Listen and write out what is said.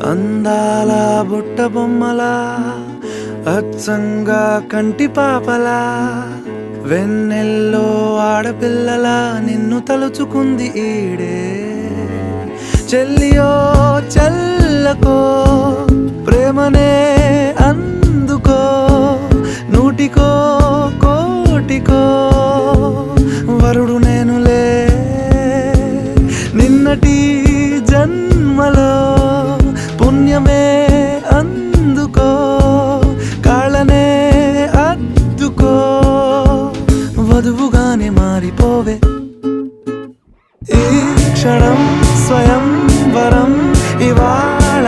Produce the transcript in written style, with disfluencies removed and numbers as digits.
అందాల బుట్ట బొమ్మలా అచ్చంగా కంటి పాపలా వెన్నెల్లో ఆడపిల్లలా నిన్ను తలుచుకుంది ఈడే చెల్లియో చల్లకో ప్రేమనే అందుకో నూటికో కోటికో వరుడు నేనులే నిన్నటి జన్మలో పుణ్యమే అందుకో కాళ్ళనే అద్దుకో వధువుగానే మారిపోవే ఈ క్షణం స్వయం వరం ఇవాళ